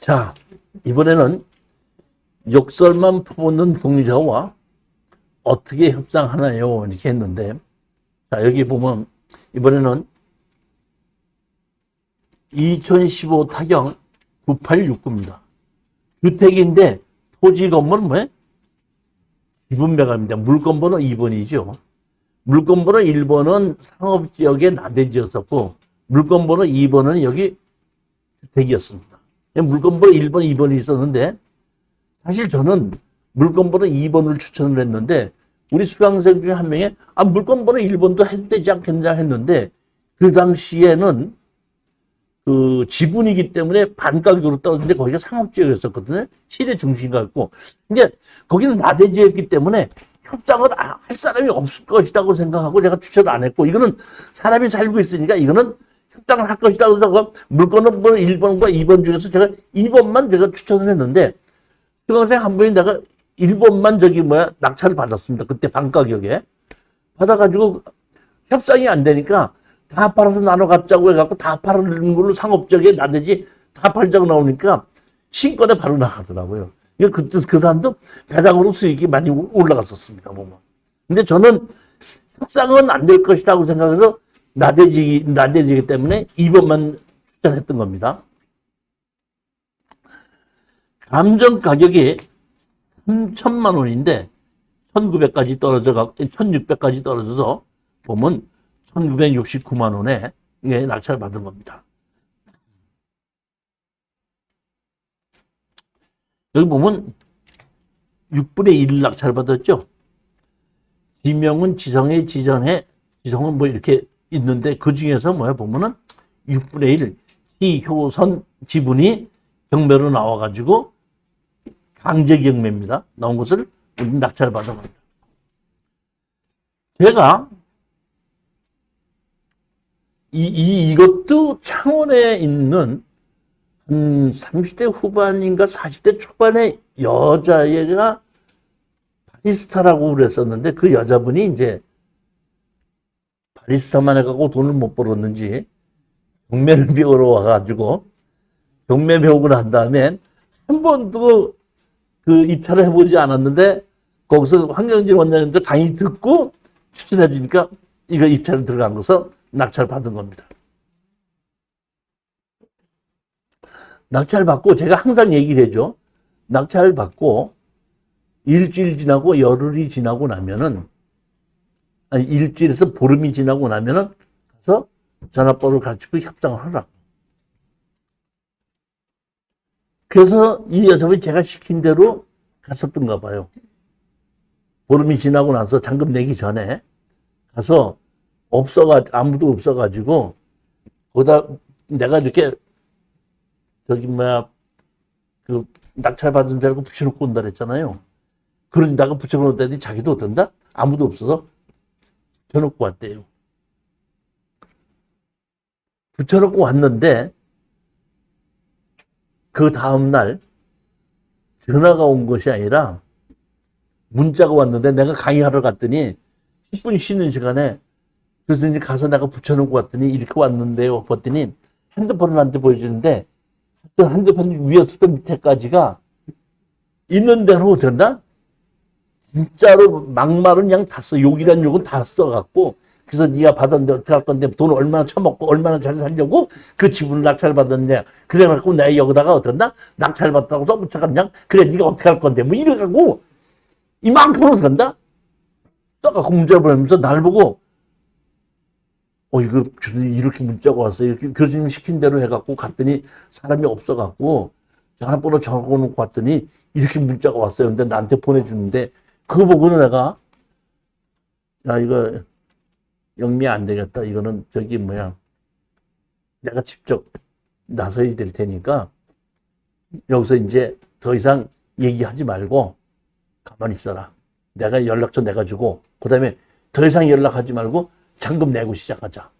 자, 이번에는 욕설만 퍼붓는 동료자와 어떻게 협상하나요? 이렇게 했는데, 자, 여기 보면, 이번에는 2015 타경 9869입니다. 주택인데, 토지 건물은 뭐예요? 기분매각입니다. 물건번호 2번이죠. 물건번호 1번은 상업지역의 나대지였었고, 물건번호 2번은 여기 주택이었습니다. 물건번호 1번, 2번이 있었는데, 사실 저는 물건번호 2번을 추천을 했는데, 우리 수강생 중에 한 명이, 물건번호 1번도 해도 되지 않겠냐 했는데, 그 당시에는 그 지분이기 때문에 반가격으로 떨어졌는데, 거기가 상업지역이었었거든요. 시내 중심가였고. 근데 거기는 나대지였기 때문에 협상을 할 사람이 없을 것이라고 생각하고 제가 추천을 안 했고, 이거는 사람이 살고 있으니까 이거는 협상을 할 것이다. 그래서 물건은 1번과 2번 중에서 제가 2번만 제가 추천을 했는데, 수강생 한 분이 내가 1번만 낙찰을 받았습니다. 그때 반가격에. 받아가지고 협상이 안 되니까 다 팔아서 나눠 갖자고 해갖고 다 팔는 걸로 상업적에 나대지 다 팔자고 나오니까 신권에 바로 나가더라고요. 그 사람도 배당으로 수익이 많이 올라갔었습니다. 보면. 근데 저는 협상은 안 될 것이라고 생각해서 나대지기 때문에 2번만 추천했던 겁니다. 감정 가격이 3천만 원인데 1600까지 떨어져서 보면 1969만 원에 이게 낙찰 받은 겁니다. 여기 보면 6분의 1 낙찰 받았죠. 지명은 지성에 지정은 뭐 이렇게 있는데 그 중에서 보면은 6분의 1 지효선 지분이 경매로 나와가지고 강제 경매입니다. 나온 것을 낙찰 받은 겁니다. 제가 이것도 창원에 있는 한 30대 후반인가 40대 초반의 여자애가 바리스타라고 그랬었는데 그 여자분이 이제 바리스타만 해갖고 돈을 못 벌었는지 경매를 배우러 와가지고 경매 배우고 난 다음에 한 번도 그 입찰을 해보지 않았는데 거기서 황경진 원장님도 강의 듣고 추천해 주니까 이거 입찰을 들어간 거서 낙찰 받은 겁니다. 낙찰 받고 제가 항상 얘기를 해줘. 낙찰 받고 일주일 지나고 열흘이 지나고 나면은 일주일에서 보름이 지나고 나면은 가서 전화번호를 가지고 협상을 하라. 그래서 이 여자분이 제가 시킨 대로 갔었던가 봐요. 보름이 지나고 나서 잔금 내기 전에 가서 아무도 없어가지고 거기다 내가 이렇게 그 낙찰 받은 줄 알고 붙여놓고 온다 그랬잖아요. 그러니 내가 붙여놓았더니 자기도 어떤다? 아무도 없어서 붙여놓고 왔대요. 붙여놓고 왔는데 그 다음날 전화가 온 것이 아니라 문자가 왔는데 내가 강의하러 갔더니 10분 쉬는 시간에 그래서 이제 가서 내가 붙여놓고 왔더니 이렇게 왔는데요. 봤더니 핸드폰을 나한테 보여주는데 핸드폰 위에서부터 밑에까지가 있는 대로 된다? 진짜로 막말은 그냥 다 써. 욕이란 욕은 다 써갖고 그래서 네가 받았는데 어떻게 할 건데 돈 얼마나 처먹고 얼마나 잘 살려고 그 지분을 낙찰 받았냐. 그래갖고 내가 여기다가 어떤다? 낙찰 받았다고 써붙여갔냐. 그래 네가 어떻게 할 건데 뭐 이래갖고 이만큼은 어떤다? 써갖고 문자를 보내면서 날 보고 이거 이렇게 문자가 왔어요. 이렇게 교수님 시킨 대로 해갖고 갔더니 사람이 없어갖고 전화번호 적어놓고 왔더니 이렇게 문자가 왔어요. 근데 나한테 보내주는데 그거 보고는 내가 야 이거 영미 안 되겠다. 이거는 내가 직접 나서야 될 테니까 여기서 이제 더 이상 얘기하지 말고 가만히 있어라. 내가 연락처 내가지고 그 다음에 더 이상 연락하지 말고 잔금 내고 시작하자.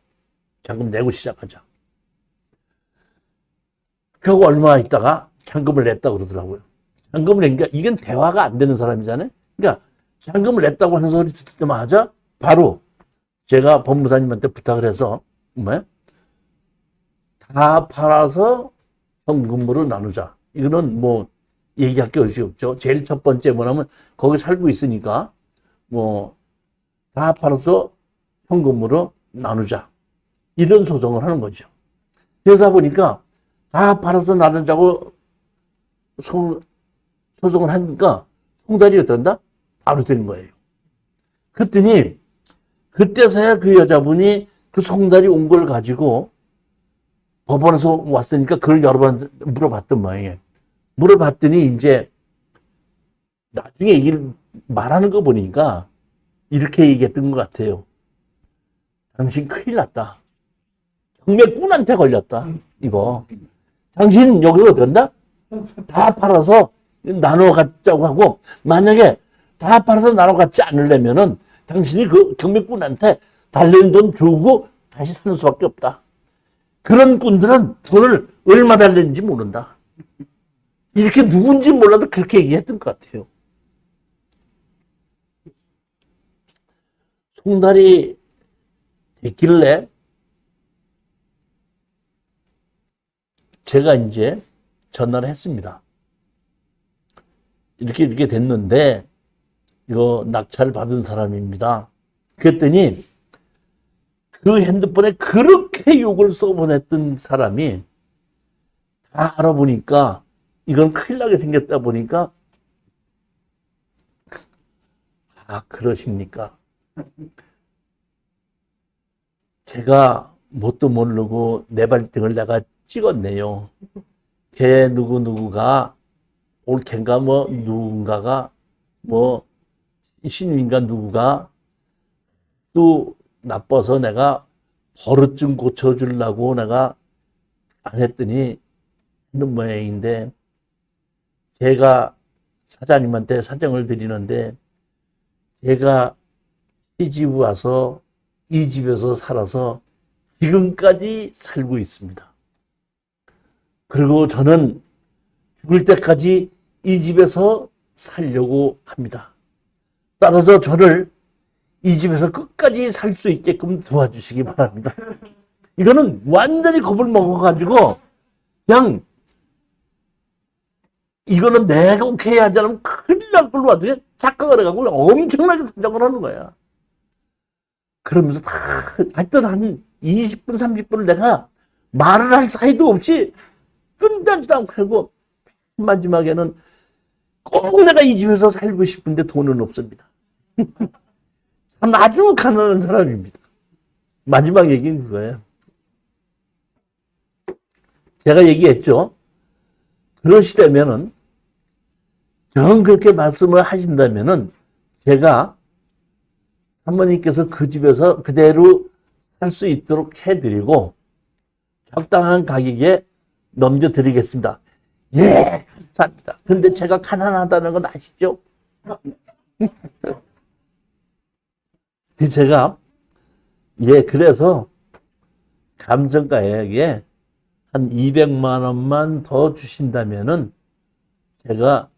그거 얼마 있다가 잔금을 냈다고 그러더라고요. 잔금을 내니까 이건 대화가 안 되는 사람이잖아요. 그러니까 잔금을 냈다고 하는 소리 듣자마자 바로 제가 법무사님한테 부탁을 해서 다 팔아서 현금으로 나누자. 이거는 뭐 얘기할 게 없죠. 제일 첫 번째 뭐냐면 거기 살고 있으니까 뭐 다 팔아서 현금으로 나누자. 이런 소송을 하는 거죠. 그러다 보니까 다 팔아서 나누자고 소송을 하니까 송달이 어떤다? 바로 된 거예요. 그랬더니 그때서야 그 여자분이 그 송달이 온 걸 가지고 법원에서 왔으니까 그걸 여러 번 물어봤던 모양이에요. 물어봤더니 이제 나중에 얘기를 말하는 거 보니까 이렇게 얘기했던 것 같아요. 당신 큰일 났다. 경매꾼한테 걸렸다. 이거. 당신 여기 어떤다? 다 팔아서 나눠 갖자고 하고 만약에 다 팔아서 나눠 갖지 않으려면은 당신이 그 경매꾼한테 달래는 돈 주고 다시 사는 수밖에 없다. 그런 꾼들은 돈을 얼마 달랬는지 모른다. 이렇게 누군지 몰라도 그렇게 얘기했던 것 같아요. 송달이 됐길래 제가 이제 전화를 했습니다. 이렇게 됐는데 이거 낙찰 받은 사람입니다. 그랬더니 그 핸드폰에 그렇게 욕을 써보냈던 사람이 다 알아보니까 이건 큰일 나게 생겼다 보니까 아 그러십니까? 제가 뭣도 모르고 내 발등을 내가 찍었네요. 걔 누구누구가 올케인가 뭐 누군가가 뭐 신우인가 누구가 또 나빠서 내가 버릇 좀 고쳐주려고 내가 안 했더니 하는 모양인데 제가 사장님한테 사정을 드리는데 제가 시집 와서 이 집에서 살아서 지금까지 살고 있습니다. 그리고 저는 죽을 때까지 이 집에서 살려고 합니다. 따라서 저를 이 집에서 끝까지 살 수 있게끔 도와주시기 바랍니다. 이거는 완전히 겁을 먹어가지고 그냥 이거는 내가 오케이 하지 않으면 큰일 날 걸로 와도 착각을 해가지고 엄청나게 사정을 하는 거야. 그러면서 다 하여튼 한 20분 30분을 내가 말을 할 사이도 없이 끝나지도 않고 하고 마지막에는 꼭 내가 이 집에서 살고 싶은데 돈은 없습니다. 참 아주 가난한 사람입니다. 마지막 얘기는 그거예요. 제가 얘기했죠. 그러시다면은 저는 그렇게 말씀을 하신다면은 제가 사모님께서 그 집에서 그대로 살 수 있도록 해드리고 적당한 가격에 넘겨드리겠습니다. 예, 감사합니다. 근데 제가 가난하다는 건 아시죠? 제가 예, 그래서 감정가액에 한 200만 원만 더 주신다면은 제가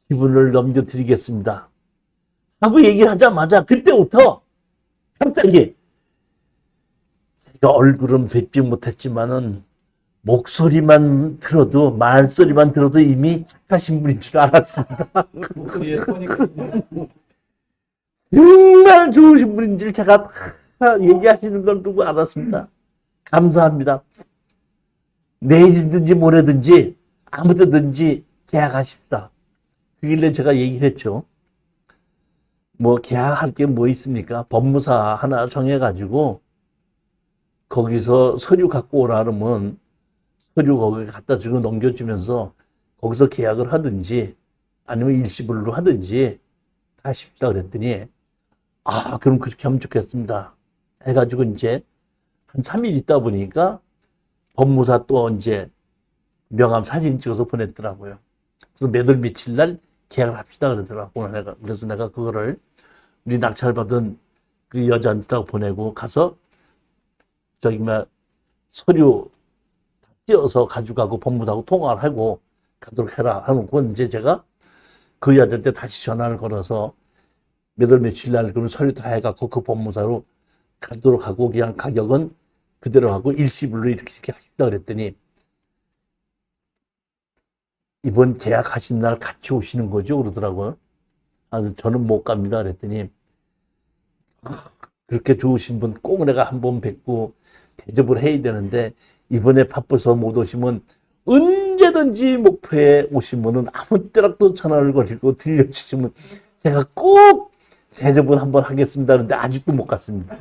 기분을 넘겨드리겠습니다. 하고 얘기를 하자마자 그때부터 갑자기 제가 얼굴은 뵙지 못했지만은 목소리만 들어도 말소리만 들어도 이미 착하신 분인 줄 알았습니다. 정말 좋으신 분인 줄 제가 얘기하시는 걸 두고 알았습니다. 감사합니다. 내일이든지 모레든지 아무 때든지 계약하십시다. 그길래 제가 얘기를 했죠. 뭐 계약할 게 뭐 있습니까? 법무사 하나 정해가지고 거기서 서류 갖고 오라 그러면 서류 거기 갖다 주고 넘겨주면서 거기서 계약을 하든지 아니면 일시불로 하든지 다 하십시다 그랬더니 아 그럼 그렇게 하면 좋겠습니다 해가지고 이제 한 3일 있다 보니까 법무사 또 이제 명함 사진 찍어서 보냈더라고요. 그래서 몇 월 며칠 날 계약을 합시다 그러더라고. 그래서 내가 그거를 우리 낙찰받은 그 여자한테 보내고 가서 저기 뭐 서류 띄어서 가져가고 법무사하고 통화를 하고 가도록 해라 하고 이제 제가 그 여자한테 다시 전화를 걸어서 몇 월 며칠 날 그러면 서류 다 해갖고 그 법무사로 가도록 하고 그냥 가격은 그대로 하고 일시불로 이렇게 하십다 그랬더니 이번 계약하신 날 같이 오시는 거죠? 그러더라고요. 아, 저는 못 갑니다. 그랬더니, 그렇게 좋으신 분 꼭 내가 한번 뵙고 대접을 해야 되는데, 이번에 바빠서 못 오시면 언제든지 목포에 오시면은 아무 때라도 전화를 걸고 들려주시면 제가 꼭 대접을 한번 하겠습니다. 그런데 아직도 못 갔습니다.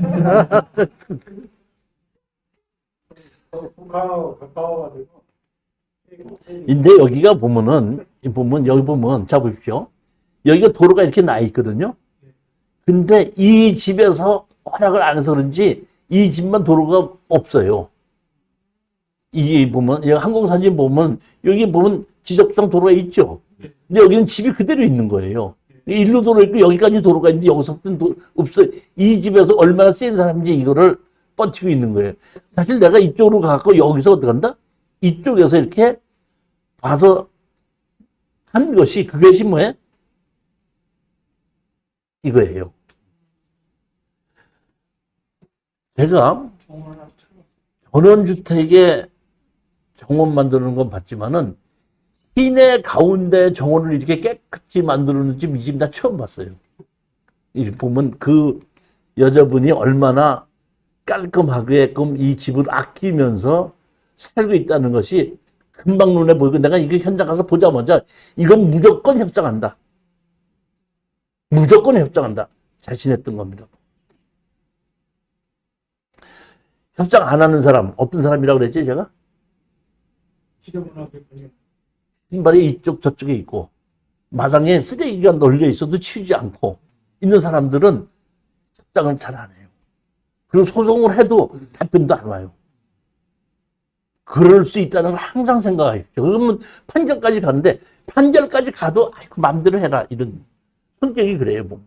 가까워가지고. 근데 여기가 보면은, 여기 보면, 자 보십시오. 여기가 도로가 이렇게 나 있거든요. 근데 이 집에서 허락을 안 해서 그런지 이 집만 도로가 없어요. 이 보면, 여기 항공사진 보면, 여기 보면 지적상 도로가 있죠. 근데 여기는 집이 그대로 있는 거예요. 일로 도로 있고 여기까지 도로가 있는데 여기서부터는 없어요. 이 집에서 얼마나 센 사람인지 이거를 뻗치고 있는 거예요. 사실 내가 이쪽으로 가고 여기서 어떻게 한다? 이쪽에서 이렇게 봐서 한 것이, 그것이 뭐예요? 이거예요. 제가 전원주택에 정원 만드는 건 봤지만은 시내 가운데 정원을 이렇게 깨끗이 만드는 집, 이 집 나 처음 봤어요. 이 보면 그 여자분이 얼마나 깔끔하게끔 이 집을 아끼면서 살고 있다는 것이 금방 눈에 보이고, 내가 이거 현장 가서 보자마자 이건 무조건 협상한다. 무조건 협상한다. 자신했던 겁니다. 협상 안 하는 사람, 어떤 사람이라고 그랬지, 제가? 신발이 이쪽 저쪽에 있고 마당에 쓰레기가 널려 있어도 치우지 않고 있는 사람들은 협상을 잘 안 해요. 그리고 소송을 해도 답변도 안 와요. 그럴 수 있다는 걸 항상 생각하십시오. 그러면 판결까지 가는데, 판결까지 가도 아이고 마음대로 해라, 이런 성격이 그래요, 보면.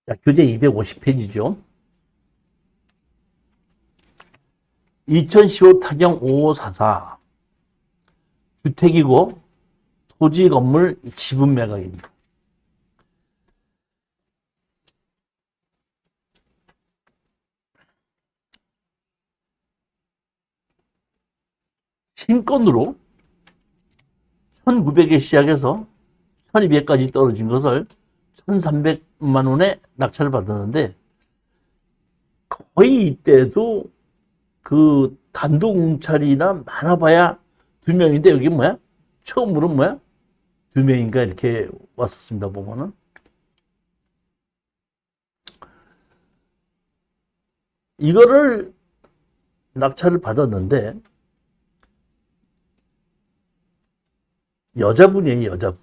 자, 교재 250페이지죠. 2015 타경 5544. 주택이고 토지 건물 지분 매각입니다. 신건으로 1900에 시작해서 1200까지 떨어진 것을 1300만 원에 낙찰을 받았는데, 거의 이때도 그 단독 웅찰이나 많아봐야 2명인데, 여기 뭐야? 처음으로 뭐야? 2명인가 이렇게 왔었습니다, 보면은. 이거를 낙찰을 받았는데, 여자분이에요, 여자분.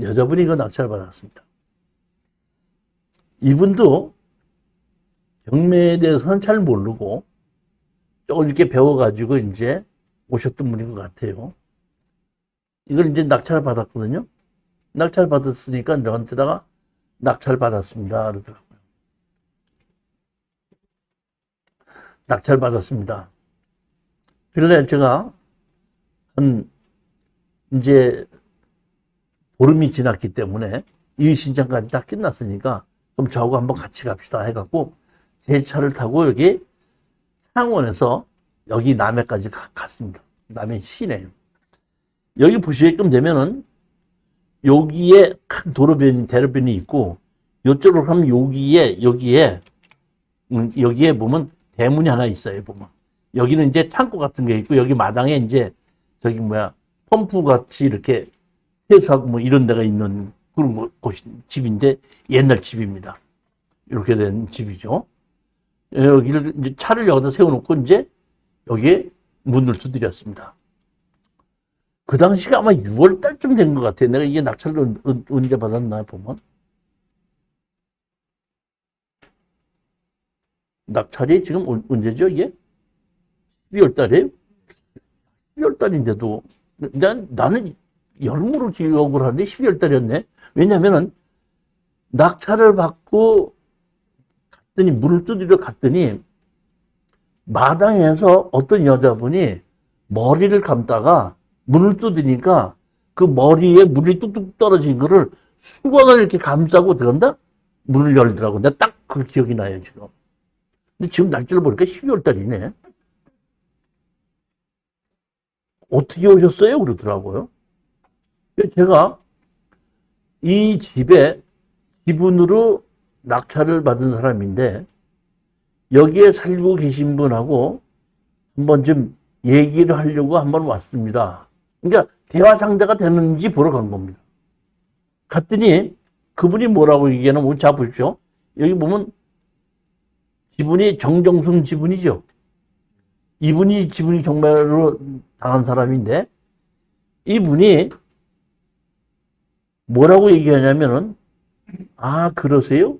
여자분이 이거 낙찰을 받았습니다. 이분도 경매에 대해서는 잘 모르고 조금 이렇게 배워가지고 이제 오셨던 분인 것 같아요. 이걸 이제 낙찰을 받았거든요. 낙찰 받았으니까 저한테다가 낙찰 받았습니다, 그러더라고요. 낙찰 받았습니다. 그런데 제가 이제 보름이 지났기 때문에 이의 신청까지 다 끝났으니까 그럼 저하고 한번 같이 갑시다 해갖고 제 차를 타고 여기 창원에서 여기 남해까지 갔습니다. 남해 시내요. 여기 보시게끔 되면은 여기에 큰 도로변, 대로변이 있고, 이쪽으로 가면 여기에 보면 대문이 하나 있어요, 보면. 여기는 이제 창고 같은 게 있고, 여기 마당에 이제 저기 펌프 같이 이렇게 세수하고 뭐 이런 데가 있는 그런 집인데, 옛날 집입니다. 이렇게 된 집이죠. 여기를 이제 차를 여기다 세워놓고 이제 여기에 문을 두드렸습니다. 그 당시가 아마 6월 달쯤 된 것 같아요. 내가 이게 낙찰을 언제 받았나 보면. 낙찰이 지금 언제죠, 이게? 12월 달이에요? 12월 달인데도, 나는 여름으로 기억을 하는데 12월 달이었네? 왜냐면은, 낙찰을 받고 갔더니, 문을 두드려 갔더니, 마당에서 어떤 여자분이 머리를 감다가 문을 두드니까 그 머리에 물이 뚝뚝 떨어진 거를 수건을 이렇게 감싸고 들어간다? 문을 열더라고. 내가 딱 그 기억이 나요, 지금. 근데 지금 날짜를 보니까 12월 달이네. 어떻게 오셨어요? 그러더라고요. 제가 이 집에 지분으로 낙찰을 받은 사람인데, 여기에 살고 계신 분하고 한번 좀 얘기를 하려고 한번 왔습니다. 그러니까 대화 상대가 되는지 보러 간 겁니다. 갔더니 그분이 뭐라고 얘기하냐면, 자 보십시오. 여기 보면 지분이 정정순 지분이죠. 이분이 지분이 경매로 당한 사람인데, 이분이 뭐라고 얘기하냐면은, 아, 그러세요?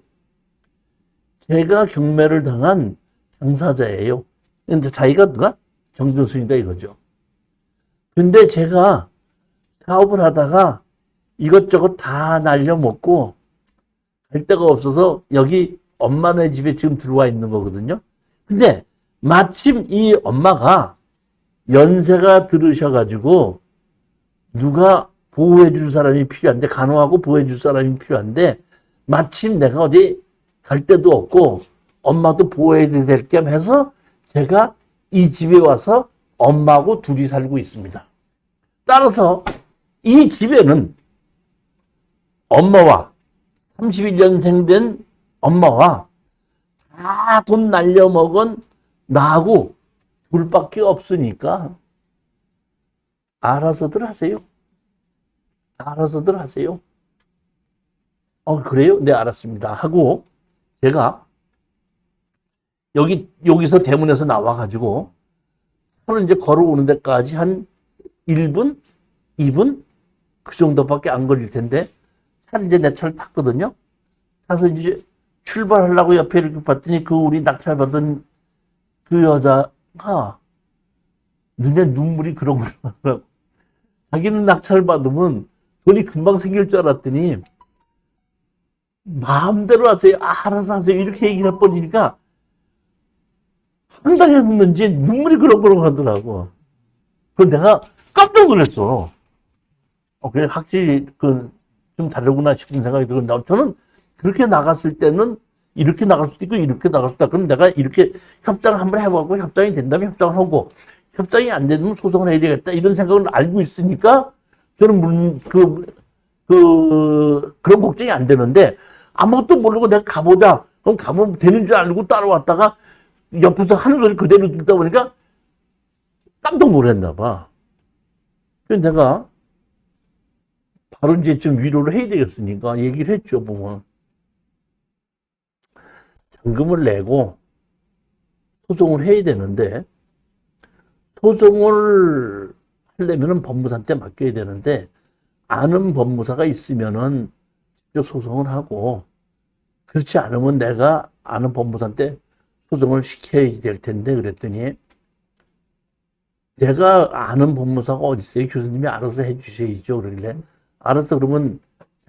제가 경매를 당한 당사자예요. 근데 자기가 누가? 정정순이다 이거죠. 근데 제가 사업을 하다가 이것저것 다 날려먹고 갈 데가 없어서 여기 엄마네 집에 지금 들어와 있는 거거든요. 근데 마침 이 엄마가 연세가 들으셔가지고 누가 보호해 줄 사람이 필요한데, 간호하고 보호해 줄 사람이 필요한데, 마침 내가 어디 갈 데도 없고 엄마도 보호해야 될 겸 해서 제가 이 집에 와서 엄마하고 둘이 살고 있습니다. 따라서 이 집에는 엄마와 31년생 된 엄마와 다 돈 날려먹은 나하고 둘밖에 없으니까 알아서들 하세요. 알아서들 하세요. 그래요? 네, 알았습니다. 하고 제가 여기서 대문에서 나와가지고 차를 이제 걸어오는 데까지 한 1분? 2분? 그 정도밖에 안 걸릴 텐데, 차를 이제 내 차를 탔거든요. 타서 이제 출발하려고 옆에 이렇게 봤더니 그 우리 낙찰받은 그 여자가 눈에 눈물이 그런 거라고. 자기는 낙찰 받으면 돈이 금방 생길 줄 알았더니 마음대로 하세요. 알아서 하세요. 이렇게 얘기를 해버리니까 황당했는지 눈물이 그렁그렁 하더라고. 그래서 내가 깜짝 놀랐어. 그래, 확실히 좀 다르구나 싶은 생각이 들었는데, 저는 그렇게 나갔을 때는 이렇게 나갈 수도 있고 이렇게 나갈 수도 있다. 그럼 내가 이렇게 협상을 한번 해보고 협상이 된다면 협상을 하고, 협상이 안 되면 소송을 해야 되겠다 이런 생각을 알고 있으니까 저는 그런 걱정이 안 되는데, 아무것도 모르고 내가 가보자. 그럼 가보면 되는 줄 알고 따라왔다가 옆에서 하는 걸 그대로 듣다 보니까 깜짝 놀랐나 봐. 그래서 내가 바로 이제 좀 위로를 해야 되겠으니까 얘기를 했죠, 보면. 잔금을 내고 소송을 해야 되는데, 소송을 하려면은 법무사한테 맡겨야 되는데, 아는 법무사가 있으면은 직접 소송을 하고, 그렇지 않으면 내가 아는 법무사한테 소송을 시켜야 될 텐데, 그랬더니, 내가 아는 법무사가 어디 있어요? 교수님이 알아서 해주셔야죠. 그러길래, 알아서 그러면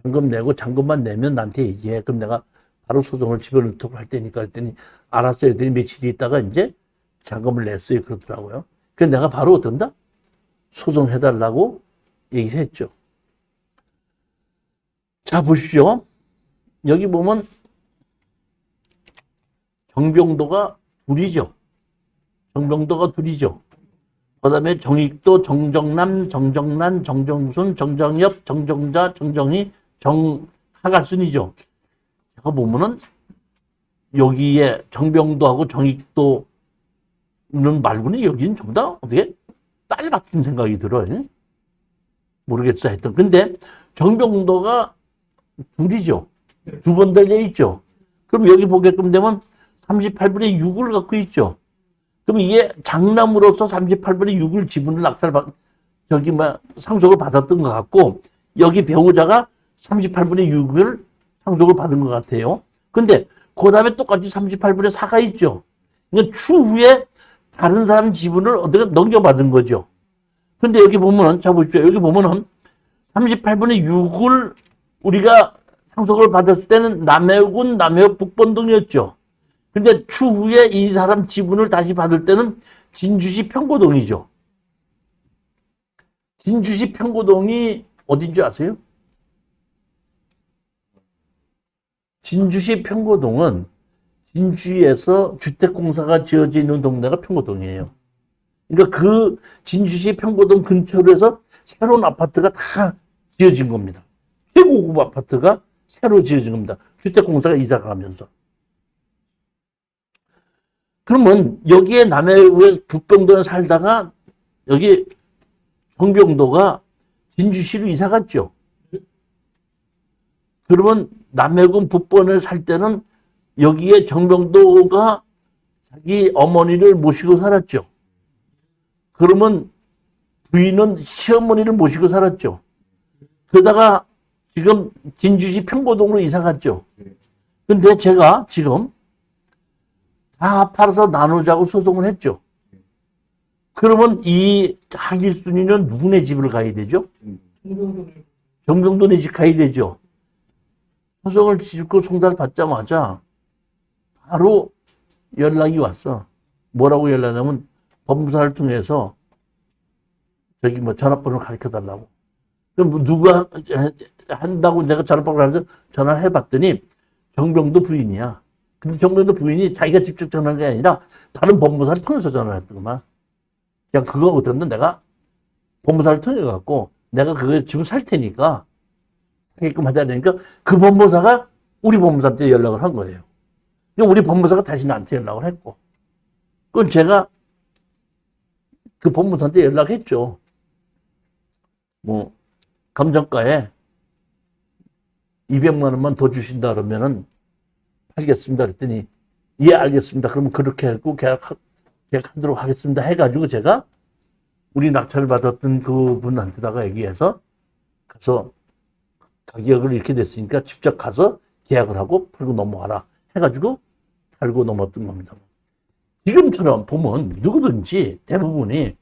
잔금 내고, 잔금만 내면 나한테 얘기해. 그럼 내가 바로 소송을 집어넣도록 할 테니까. 그랬더니, 알았어요. 그랬더니 며칠 있다가 이제 잔금을 냈어요. 그러더라고요. 그래서 내가 바로 어떤다? 소송해달라고 얘기를 했죠. 자, 보십시오. 여기 보면 정병도가 둘이죠. 정병도가 둘이죠. 그 다음에 정익도, 정정남, 정정란, 정정순, 정정엽, 정정자, 정정희, 정하갈순이죠. 제가 보면은 여기에 정병도하고 정익도는 말고는 여기는 전부 다 어떻게 딸 같은 생각이 들어요. 모르겠어 하여튼. 근데 정병도가 둘이죠. 두 번 달려 있죠. 그럼 여기 보게끔 되면 38분의 6을 갖고 있죠. 그럼 이게 장남으로서 38분의 6을 지분을 상속을 받았던 것 같고, 여기 배우자가 38분의 6을 상속을 받은 것 같아요. 근데 그 다음에 똑같이 38분의 4가 있죠. 그러니까 추후에 다른 사람 지분을 어떻게 넘겨받은 거죠. 근데 여기 보면은, 자 보십시오. 여기 보면은 38분의 6을 우리가 상속을 받았을 때는 남해군, 남해역 북번동이었죠. 근데 추후에 이 사람 지분을 다시 받을 때는 진주시 평고동이죠. 진주시 평고동이 어딘지 아세요? 진주시 평고동은 진주에서 주택공사가 지어져 있는 동네가 평고동이에요. 그러니까 그 진주시 평고동 근처로 해서 새로운 아파트가 다 지어진 겁니다. 최고급 아파트가 새로 지어진 겁니다. 주택공사가 이사 가면서. 그러면 여기에 남해의 북병동에 살다가 여기 정병도가 진주시로 이사 갔죠. 그러면 남해군 북번에 살 때는 여기에 정병도가 자기 어머니를 모시고 살았죠. 그러면 부인은 시어머니를 모시고 살았죠. 그러다가 지금 진주시 평고동으로 이사 갔죠. 근데 제가 지금 다 팔아서 나누자고 소송을 했죠. 그러면 이 하길순이는 누구네 집을 가야 되죠? 정병도네 집 가야 되죠. 소송을 짓고 송달 받자마자 바로 연락이 왔어. 뭐라고 연락하냐면 법무사를 통해서 저기 뭐 전화번호를 가르쳐 달라고. 그럼 뭐 누가 한다고 내가 전화번호를 가르쳐 전화를 해봤더니 정병도 부인이야. 근데 정병도 부인이 자기가 직접 전화한 게 아니라 다른 법무사를 통해서 전화를 했더구만. 그냥 그거 어떤데 내가 법무사를 통해 갖고 내가 그거 지금 살 테니까 하게끔 하자 그러니까 그 법무사가 우리 법무사한테 연락을 한 거예요. 우리 법무사가 다시 나한테 연락을 했고, 그건 제가 그 법무사한테 연락했죠. 뭐 감정가에 200만 원만 더 주신다 그러면은 알겠습니다. 그랬더니 예 알겠습니다. 그러면 그렇게 하고 계약하도록 하겠습니다. 해가지고 제가 우리 낙찰을 받았던 그 분한테다가 얘기해서 가서 가격을 이렇게 됐으니까 직접 가서 계약을 하고 풀고 넘어와라 해가지고 팔고 넘었던 겁니다. 지금처럼 보면 누구든지 대부분이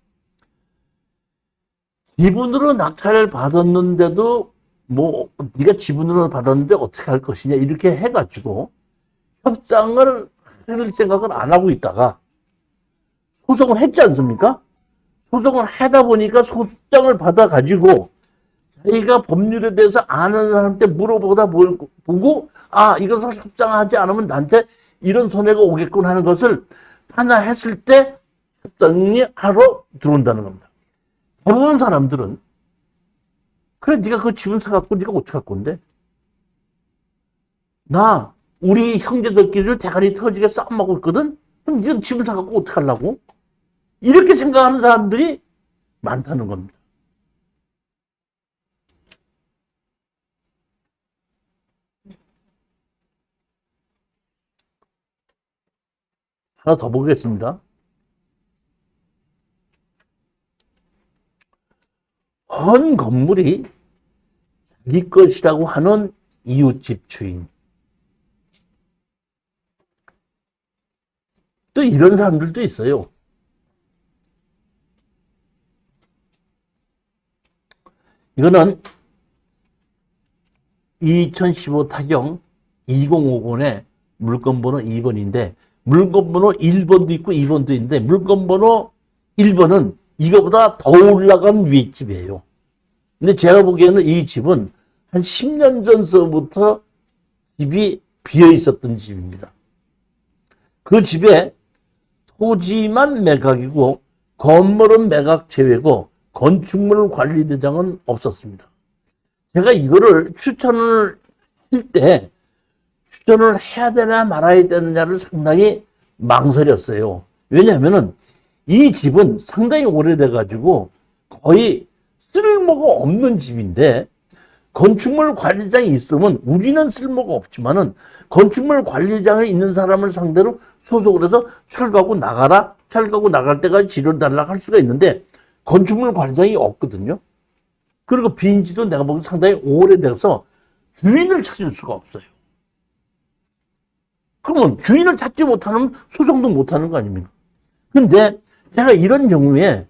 지분으로 낙찰을 받았는데도 뭐 네가 지분으로 받았는데 어떻게 할 것이냐 이렇게 해가지고 협상을 할 생각을 안 하고 있다가 소송을 했지 않습니까? 소송을 하다 보니까 소장을 받아가지고 자기가 법률에 대해서 아는 사람한테 물어보다 보고 아 이것을 협상하지 않으면 나한테 이런 손해가 오겠군 하는 것을 판단했을 때 협상이 하러 들어온다는 겁니다. 대부분 사람들은 그래 네가 그 집은 사갖고 네가 어떻게 할 건데? 나 우리 형제들끼리 대가리 터지게 싸움하고 있거든? 그럼 네가 집을 사갖고 어떻게 하려고? 이렇게 생각하는 사람들이 많다는 겁니다. 하나 더 보겠습니다. 헌 건물이 자기 것이라고 하는 이웃집 주인. 또 이런 사람들도 있어요. 이거는 2015 타경 2050의 물건번호 2번인데 물건번호 1번도 있고 2번도 있는데 물건번호 1번은 이거보다 더 올라간 윗집이에요. 근데 제가 보기에는 이 집은 한 10년 전서부터 집이 비어 있었던 집입니다. 그 집에 토지만 매각이고 건물은 매각 제외고 건축물 관리 대장은 없었습니다. 제가 이거를 추천을 할 때 추천을 해야 되나 말아야 되느냐를 상당히 망설였어요. 왜냐하면은 이 집은 상당히 오래돼 가지고 거의 쓸모가 없는 집인데 건축물 관리장이 있으면 우리는 쓸모가 없지만은 건축물 관리장에 있는 사람을 상대로 소속을 해서 철거하고 나가라, 철거하고 나갈 때까지 지를 달라고 할 수가 있는데 건축물 관리장이 없거든요. 그리고 빈지도 내가 보기엔 상당히 오래돼서 주인을 찾을 수가 없어요. 그러면 주인을 찾지 못하면 소송도 못하는 거 아닙니까? 근데 제가 이런 경우에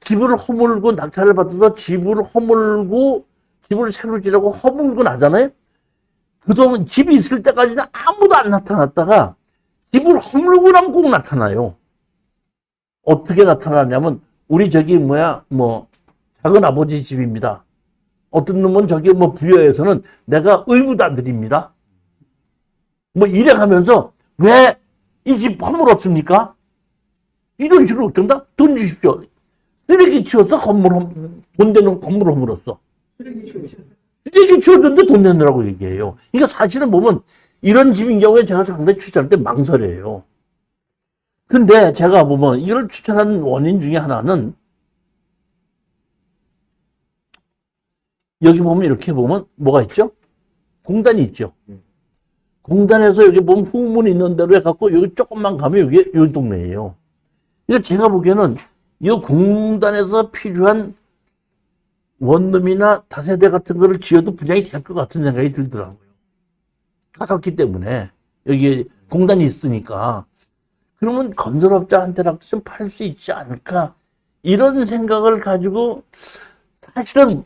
집을 허물고 낙찰을 받아서 집을 허물고 집을 새로 지라고 허물고 나잖아요. 그동안 집이 있을 때까지는 아무도 안 나타났다가 집을 허물고 나면 꼭 나타나요. 어떻게 나타나냐면 우리 저기 작은 아버지 집입니다. 어떤 놈은 저기 뭐 부여에서는 내가 의무다 드립니다. 뭐 이래 가면서 왜 이 집 허물었습니까? 이런 식으로 어떤다? 돈 주십시오. 쓰레기 치워서 돈 되는 건물 허물었어. 쓰레기 치워줬는데 돈 내느라고 얘기해요. 그러니까 사실은 보면 이런 집인 경우에 제가 상당히 추천할 때 망설여요. 근데 제가 보면 이걸 추천한 원인 중에 하나는 여기 보면 이렇게 보면 뭐가 있죠? 공단이 있죠. 공단에서 여기 보면 후문이 있는 대로 해갖고 여기 조금만 가면 여기 이 동네예요. 그러니까 제가 보기에는 이 공단에서 필요한 원룸이나 다세대 같은 거를 지어도 분양이 될 것 같은 생각이 들더라고요. 가깝기 때문에 여기 공단이 있으니까 그러면 건설업자한테라도 좀 팔 수 있지 않을까 이런 생각을 가지고 사실은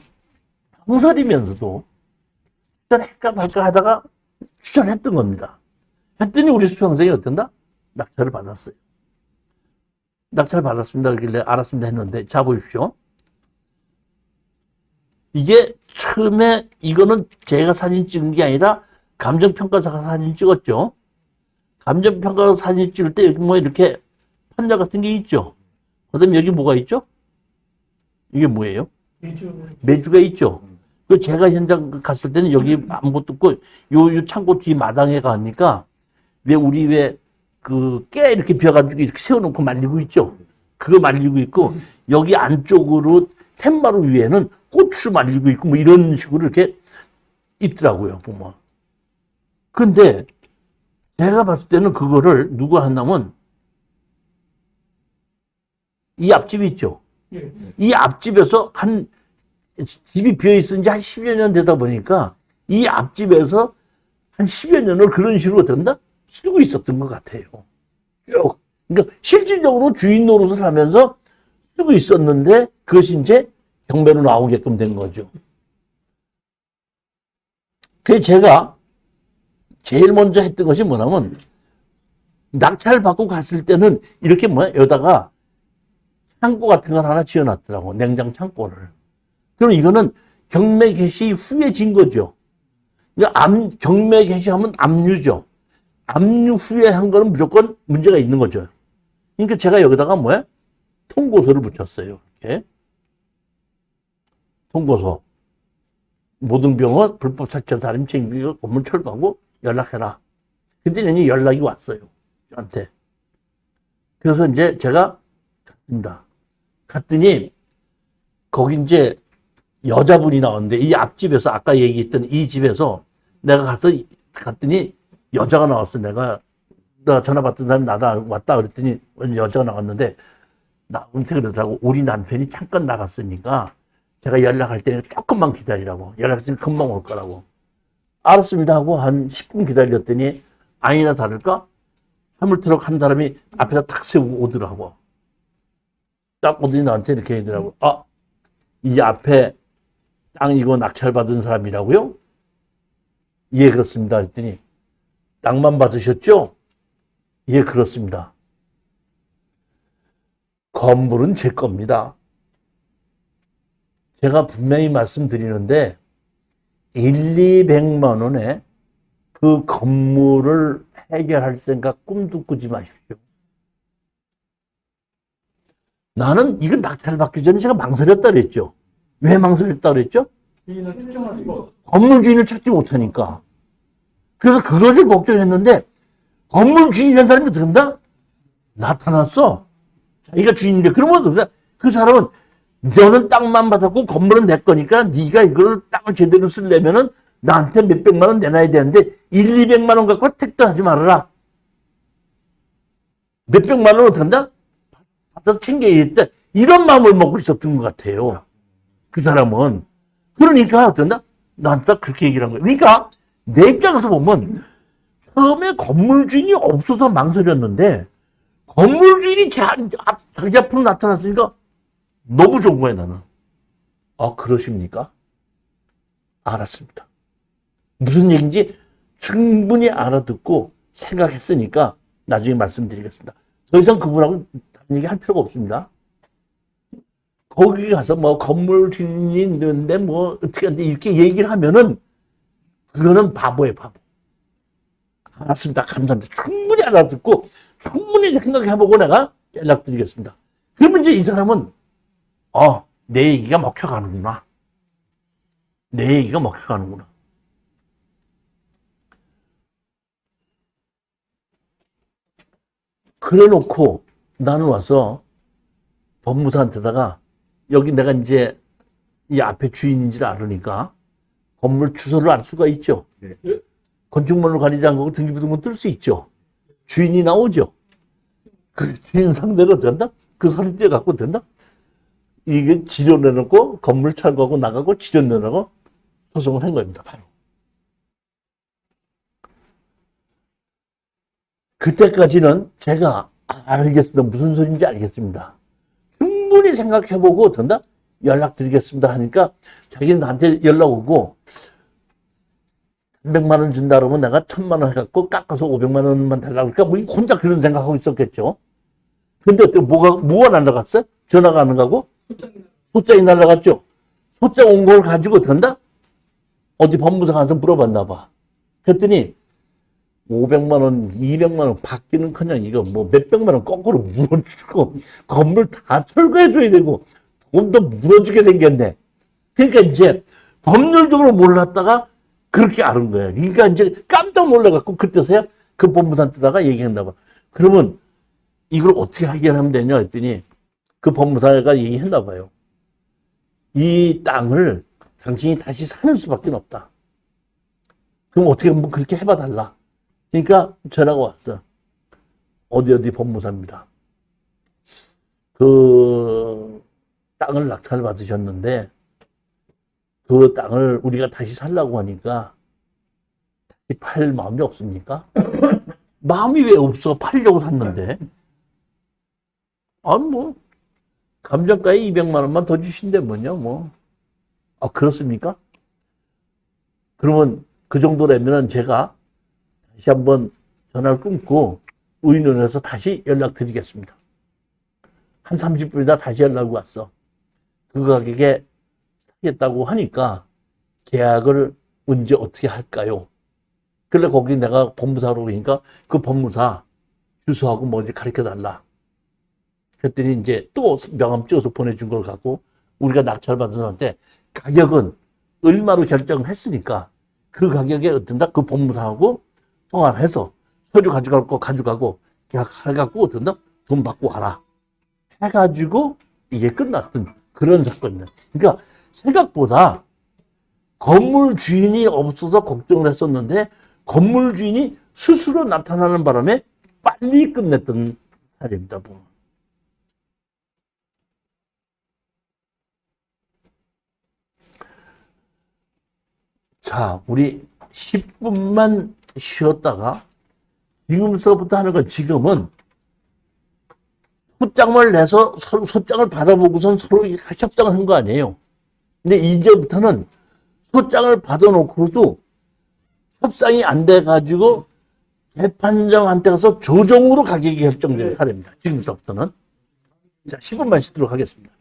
망설이면서도 추천할까 말까 하다가 추천했던 겁니다. 했더니 우리 수평생이 어떤다? 낙찰을 받았어요. 낙찰을 받았습니다. 그러길래 알았습니다 했는데 자 보십시오. 이게 처음에 이거는 제가 사진 찍은 게 아니라 감정평가사가 사진 찍었죠. 감정평가사 사진 찍을 때 여기 뭐 이렇게 판자 같은 게 있죠. 그 다음에 여기 뭐가 있죠? 이게 뭐예요? 매주가 있죠. 그 제가 현장 갔을 때는 여기 아무것도 없고 요 창고 뒤 마당에 가니까 왜 우리 왜 그 깨 이렇게 비어가지고 이렇게 세워놓고 말리고 있죠. 그거 말리고 있고 여기 안쪽으로 툇마루 위에는 꽃을 말리고 있고 뭐 이런 식으로 이렇게 있더라고요 보면. 근데 제가 봤을 때는 그거를 누가 한다면 이 앞집이 있죠. 이 앞집에서 한 집이 비어 있은 지 한 10여 년 되다 보니까 이 앞집에서 한 10여 년을 그런 식으로 된다? 쓰고 있었던 것 같아요. 쭉. 그러니까 실질적으로 주인 노릇을 하면서 쓰고 있었는데 그것이 이제 경매로 나오게끔 된 거죠. 그래서 제가 제일 먼저 했던 것이 뭐냐면 낙찰 받고 갔을 때는 이렇게 여기다가 창고 같은 걸 하나 지어놨더라고. 냉장 창고를. 그럼 이거는 경매 개시 후에 진 거죠. 경매 개시하면 압류죠. 압류 후에 한 거는 무조건 문제가 있는 거죠. 그러니까 제가 여기다가 통고서를 붙였어요. 이렇게. 통고서. 모든 병원 불법 차취한 사람이 챙기고 건물 철거하고 연락해라. 그때는 연락이 왔어요. 저한테. 그래서 이제 제가 갔습니다. 갔더니 거기 이제 여자분이 나왔는데 이 앞집에서 아까 얘기했던 이 집에서 내가 갔더니 여자가 나왔어. 나 전화 받던 사람이 왔다 그랬더니 여자가 나왔는데 나한테 그러더라고. 우리 남편이 잠깐 나갔으니까 제가 연락할 때는 조금만 기다리라고. 연락했으면 금방 올 거라고. 알았습니다 하고 한 10분 기다렸더니 아니나 다를까? 화물트럭 한 사람이 앞에다 탁 세우고 오더라고. 딱 오더니 나한테 이렇게 하더라고. 이 앞에 땅 이거 낙찰받은 사람이라고요? 예, 그렇습니다. 그랬더니 땅만 받으셨죠? 예, 그렇습니다. 건물은 제 겁니다. 제가 분명히 말씀드리는데 200만 원에 그 건물을 해결할 생각 꿈도 꾸지 마십시오. 나는 이건 낙찰받기 전에 제가 망설였다 그랬죠. 왜 망설였다 그랬죠? 건물 주인을 찾지 못하니까. 그래서 그것을 걱정했는데 건물 주인이라는 사람이 어떻게 한다? 나타났어. 자기가 주인인데 그러면 그 사람은 너는 땅만 받았고 건물은 내 거니까 네가 이걸 땅을 제대로 쓰려면은 나한테 몇백만 원 내놔야 되는데 200만 원 갖고 택도 하지 말아라. 몇백만 원 어떻게 한다? 받아서 챙겨야겠다. 이런 마음을 먹고 있었던 것 같아요. 그 사람은. 그러니까 어떤다? 나한테 딱 그렇게 얘기를 한 거예요. 그러니까 내 입장에서 보면 처음에 건물 주인이 없어서 망설였는데 건물 주인이 자기 앞으로 나타났으니까 너무 좋은 거예요, 나는. 그러십니까? 알았습니다. 무슨 얘기인지 충분히 알아듣고 생각했으니까 나중에 말씀드리겠습니다. 더 이상 그분하고 다른 얘기 할 필요가 없습니다. 거기 가서 뭐 건물 주인이 있는데 뭐 어떻게 하는데 이렇게 얘기를 하면은 그거는 바보예요, 바보. 알았습니다. 감사합니다. 충분히 알아듣고 충분히 생각해보고 내가 연락드리겠습니다. 그러면 이제 이 사람은 내 얘기가 먹혀가는구나. 내 얘기가 먹혀가는구나. 그래 놓고 나는 와서 법무사한테다가 여기 내가 이제 이 앞에 주인인지를 알으니까 건물 주소를 알 수가 있죠. 네. 건축물로 가리지 않고 등기부등본 뜰 수 있죠. 주인이 나오죠. 그 주인 상대로 된다? 그 소리 떼갖고 된다? 이게 지료 내놓고 건물 철거하고 나가고 지료 내놓고 소송을 한 겁니다. 바로. 그때까지는 제가 알겠습니다. 무슨 소리인지 알겠습니다. 충분히 생각해보고 된다? 연락드리겠습니다 하니까 자기는 나한테 연락 오고 300만 원 준다 그러면 내가 1000만 원 해갖고 깎아서 500만 원만 달라고 그러니까 뭐 혼자 그런 생각하고 있었겠죠. 근데 또 뭐가 날라갔어요? 전화가 안 가고 소장이 날라갔죠. 소장 온 걸 가지고 된다? 어디 법무사 가서 물어봤나 봐. 그랬더니 500만 원, 200만 원 받기는커녕 이거 뭐 몇백만 원 거꾸로 물어주고 건물 다 철거해줘야 되고 돈도 물어주게 생겼네. 그러니까 이제 법률적으로 몰랐다가 그렇게 아는 거예요. 그러니까 이제 깜짝 놀라갖고 그때서야 그 법무사한테다가 얘기했나 봐. 그러면 이걸 어떻게 해결하면 되냐 했더니 그 법무사가 얘기했나 봐요. 이 땅을 당신이 다시 사는 수밖에 없다. 그럼 어떻게 한번 그렇게 해봐 달라. 그러니까 전화가 왔어. 어디 법무사입니다. 그 땅을 낙찰 받으셨는데 그 땅을 우리가 다시 살라고 하니까 다시 팔 마음이 없습니까? 마음이 왜 없어? 팔려고 샀는데. 아니 뭐 감정가에 200만 원만 더 주신대 뭐냐 뭐. 아 그렇습니까? 그러면 그 정도라면은 제가 다시 한번 전화를 끊고 의논해서 다시 연락드리겠습니다. 한 30분 있다 다시 연락이 왔어. 그 가격에 사겠다고 하니까 계약을 언제 어떻게 할까요? 그래 거기 내가 법무사로 오니까 그 법무사 주소하고 뭐 어디 가르쳐 달라. 그랬더니 이제 또 명함 찍어서 보내준 걸 갖고 우리가 낙찰받은 사람한테 가격은 얼마로 결정했으니까 그 가격에 어떤다? 그 법무사하고 통화를 해서 서류 가져갈 거 가져가고 계약해갖고 어떤다? 돈 받고 와라. 해가지고 이게 끝났던 그런 사건이에요. 그러니까 생각보다 건물 주인이 없어서 걱정을 했었는데 건물 주인이 스스로 나타나는 바람에 빨리 끝냈던 사례입니다. 보면. 자, 우리 10분만 쉬었다가 지금서부터 하는 건 지금은 소장을 내서 서로 소장을 받아보고선 서로 협상을 한 거 아니에요. 근데 이제부터는 소장을 받아놓고도 협상이 안 돼가지고 재판장한테 가서 조정으로 가격이 결정된 사례입니다. 지금서부터는. 자, 10분만 쉬도록 하겠습니다.